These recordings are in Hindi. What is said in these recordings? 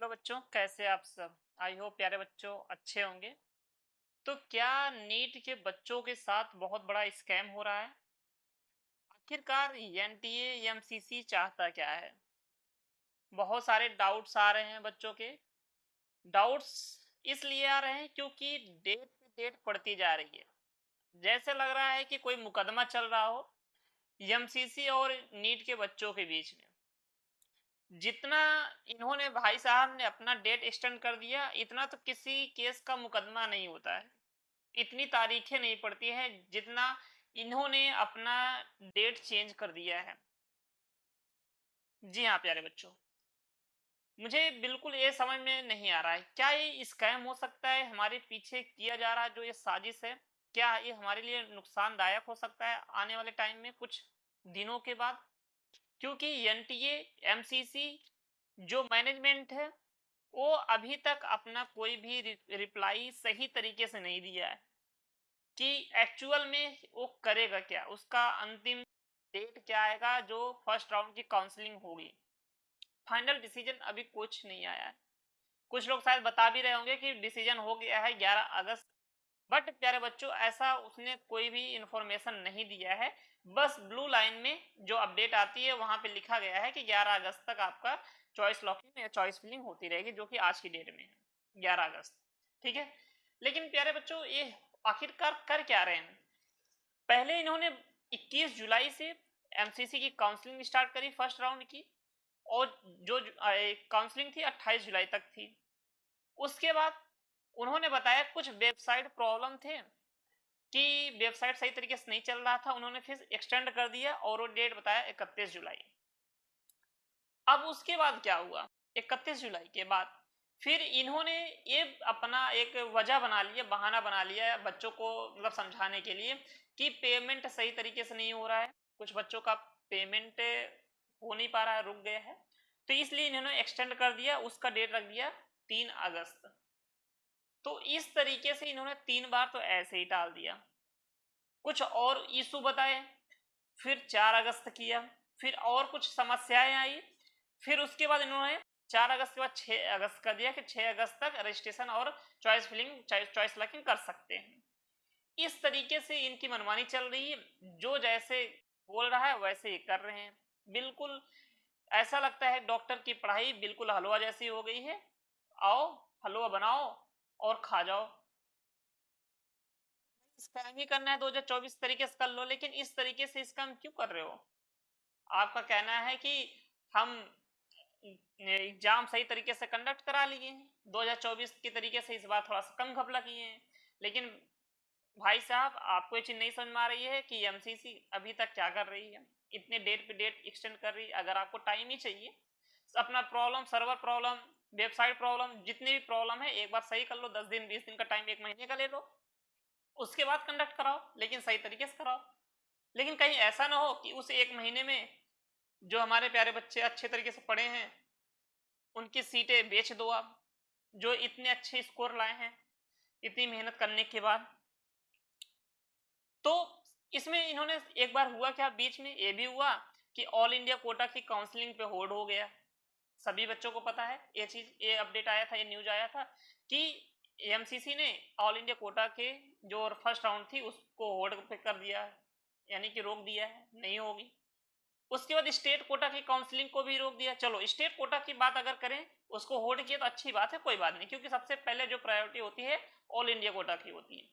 हेलो बच्चों, कैसे आप सब। आई होप प्यारे बच्चों अच्छे होंगे। तो क्या नीट के बच्चों के साथ बहुत बड़ा स्कैम हो रहा है? आखिरकार एनटीए एमसीसी चाहता क्या है? बहुत सारे डाउट्स आ रहे हैं बच्चों के। डाउट्स इसलिए आ रहे हैं क्योंकि डेट पे डेट पड़ती जा रही है। जैसे लग रहा है कि कोई मुकदमा चल रहा हो एमसीसी और नीट के बच्चों के बीच में। जितना इन्होंने भाई साहब ने अपना डेट एक्सटेंड कर दिया, इतना तो किसी केस का मुकदमा नहीं होता है, इतनी तारीखें नहीं पड़ती हैं जितना इन्होंने अपना डेट चेंज कर दिया है। जी हाँ प्यारे बच्चों, मुझे बिल्कुल ये समझ में नहीं आ रहा है, क्या ये स्कैम हो सकता है हमारे पीछे किया जा रहा है जो ये साजिश है? क्या ये हमारे लिए नुकसानदायक हो सकता है आने वाले टाइम में, कुछ दिनों के बाद? क्योंकि एनटीए एमसीसी जो मैनेजमेंट है वो अभी तक अपना कोई भी रिप्लाई सही तरीके से नहीं दिया है कि एक्चुअल में वो करेगा क्या, उसका अंतिम डेट क्या आएगा जो फर्स्ट राउंड की काउंसलिंग होगी। फाइनल डिसीजन अभी कुछ नहीं आया है। कुछ लोग शायद बता भी रहे होंगे कि डिसीजन हो गया है 11 अगस्त, बट प्यारे बच्चों ऐसा उसने कोई भी इंफॉर्मेशन नहीं दिया है। बस ब्लू लाइन में जो अपडेट आती है वहां पे लिखा गया है कि 11 अगस्त तक आपका चॉइस लॉकिंग या चॉइस फिलिंग होती रहेगी, जो कि आज की डेट में है 11 अगस्त। ठीक है, लेकिन प्यारे बच्चों ये आखिरकार कर क्या रहे हैं? पहले इन्होंने 21 जुलाई से एमसीसी की काउंसलिंग स्टार्ट करी फर्स्ट राउंड की, और जो काउंसलिंग थी 28 जुलाई तक थी। उसके बाद उन्होंने बताया कुछ वेबसाइट प्रॉब्लम थे कि वेबसाइट सही तरीके से नहीं चल रहा था, उन्होंने फिर एक्सटेंड कर दिया और वो डेट बताया 31 जुलाई। अब उसके बाद क्या हुआ? 31 जुलाई के बाद फिर इन्होंने ये अपना एक वजह बना लिया, बहाना बना लिया बच्चों को मतलब समझाने के लिए कि पेमेंट सही तरीके से नहीं हो रहा है, कुछ बच्चों का पेमेंट हो नहीं पा रहा है, रुक गया है, तो इसलिए इन्होंने एक्सटेंड कर दिया, उसका डेट रख दिया 3 अगस्त। तो इस तरीके से इन्होंने 3 बार तो ऐसे ही टाल दिया। कुछ और इशू बताए, फिर 4 अगस्त किया, फिर और कुछ समस्याएं आई, फिर उसके बाद इन्होंने 4 अगस्त के बाद 6 अगस्त कर दिया कि 6 अगस्त तक रजिस्ट्रेशन और चॉइस फिलिंग चॉइस लॉकिंग कर सकते हैं। इस तरीके से इनकी मनमानी चल रही है, जो जैसे बोल रहा है वैसे ही कर रहे हैं। बिल्कुल ऐसा लगता है डॉक्टर की पढ़ाई बिल्कुल हलवा जैसी हो गई है, आओ हलवा बनाओ और खा जाओ। स्कैम ही करना है 2024 तरीके से कर लो, लेकिन इस तरीके से स्कैम क्यों कर रहे हो? आपका कहना है कि हम एग्जाम सही तरीके से कंडक्ट करा लिए हैं 2024 के तरीके से, इस बार थोड़ा सा कम घपला किए हैं, लेकिन भाई साहब आपको ये चीज नहीं समझ में आ रही है कि एमसीसी अभी तक क्या कर रही है, इतने डेट पे डेट एक्सटेंड कर रही है। अगर आपको टाइम ही चाहिए, अपना problem, server problem, website problem, जितने भी प्रॉब्लम है एक बार सही कर लो, 10 दिन 20 दिन का टाइम, 1 महीने का ले लो, उसके बाद कंडक्ट कराओ, लेकिन सही तरीके से कराओ। लेकिन कहीं ऐसा ना हो कि उस 1 महीने में जो हमारे प्यारे बच्चे अच्छे तरीके से पढ़े हैं उनकी सीटें बेच दो आप, जो इतने अच्छे स्कोर लाए हैं इतनी मेहनत करने के बाद। तो इसमें इन्होंने एक बार हुआ क्या, बीच में ये भी हुआ कि ऑल इंडिया कोटा की काउंसलिंग पे होल्ड हो गया। सभी बच्चों को पता है ये चीज, ये अपडेट आया था, ये न्यूज आया था कि एमसीसी ने ऑल इंडिया कोटा के जो फर्स्ट राउंड थी उसको होल्ड पे कर दिया है, यानी कि रोक दिया है, नहीं होगी। उसके बाद स्टेट कोटा की काउंसलिंग को भी रोक दिया। चलो स्टेट कोटा की बात अगर करें, उसको होल्ड किया तो अच्छी बात है, कोई बात नहीं, क्योंकि सबसे पहले जो प्रायोरिटी होती है ऑल इंडिया कोटा की होती है।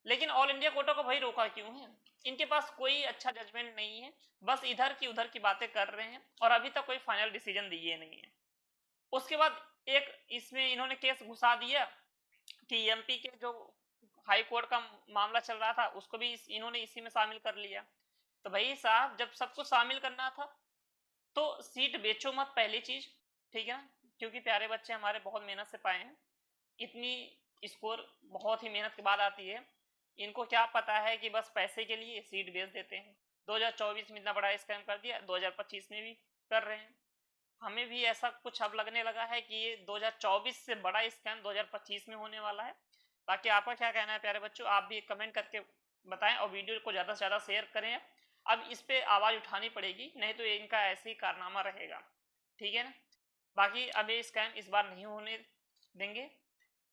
लेकिन ऑल इंडिया कोटा को भाई रोका क्यों है? इनके पास कोई अच्छा जजमेंट नहीं है, बस इधर की उधर की बातें कर रहे हैं और अभी तक कोई फाइनल डिसीजन दिए नहीं है। उसके बाद एक इसमें इन्होंने केस घुसा दिया कि एमपी के जो हाई कोर्ट का मामला चल रहा था उसको भी इन्होंने इसी में शामिल कर लिया। तो भाई साहब जब सबको शामिल करना था तो सीट बेचो मत, पहली चीज, ठीक है ना, क्योंकि प्यारे बच्चे हमारे बहुत मेहनत से पाए हैं, इतनी स्कोर बहुत ही मेहनत के बाद आती है। इनको क्या पता है कि बस पैसे के लिए सीट बेच देते हैं। 2024 में इतना बड़ा स्कैम कर दिया, 2025 में भी कर रहे हैं। हमें भी ऐसा कुछ अब लगने लगा है कि ये 2024 से बड़ा स्कैम 2025 में होने वाला है। बाकी आपका क्या कहना है प्यारे बच्चों, आप भी कमेंट करके बताएं और वीडियो को ज़्यादा से ज़्यादा शेयर करें। अब इस पे आवाज़ उठानी पड़ेगी, नहीं तो इनका ऐसे ही कारनामा रहेगा। ठीक है ना। बाकी अब ये स्कैम इस बार नहीं होने देंगे,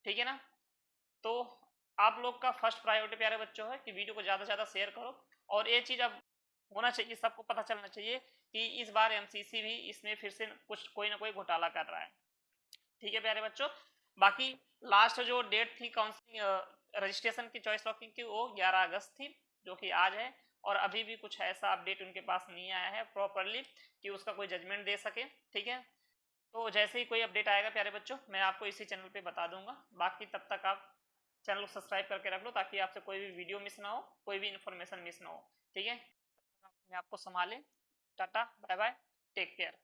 ठीक है ना। तो आप लोग का फर्स्ट प्रायोरिटी प्यारे बच्चों है कि वीडियो को ज़्यादा से ज़्यादा शेयर करो, और ये चीज़ अब होना चाहिए, सबको पता चलना चाहिए कि इस बार एमसीसी भी इसमें फिर से कुछ कोई ना कोई घोटाला कर रहा है, ठीक है प्यारे बच्चों। बाकी लास्ट जो डेट थी काउंसलिंग रजिस्ट्रेशन की चॉइस लॉकिंग की वो 11 अगस्त थी, जो कि आज है, और अभी भी कुछ ऐसा अपडेट उनके पास नहीं आया है प्रॉपरली कि उसका कोई जजमेंट दे सके, ठीक है। तो जैसे ही कोई अपडेट आएगा प्यारे बच्चों मैं आपको इसी चैनल पे बता दूंगा। बाकी तब तक आप चैनल को सब्सक्राइब करके रख लो ताकि आपसे कोई भी वीडियो मिस ना हो, कोई भी इन्फॉर्मेशन मिस ना हो, ठीक है। अपने आप को संभालें। Tata bye bye, take care.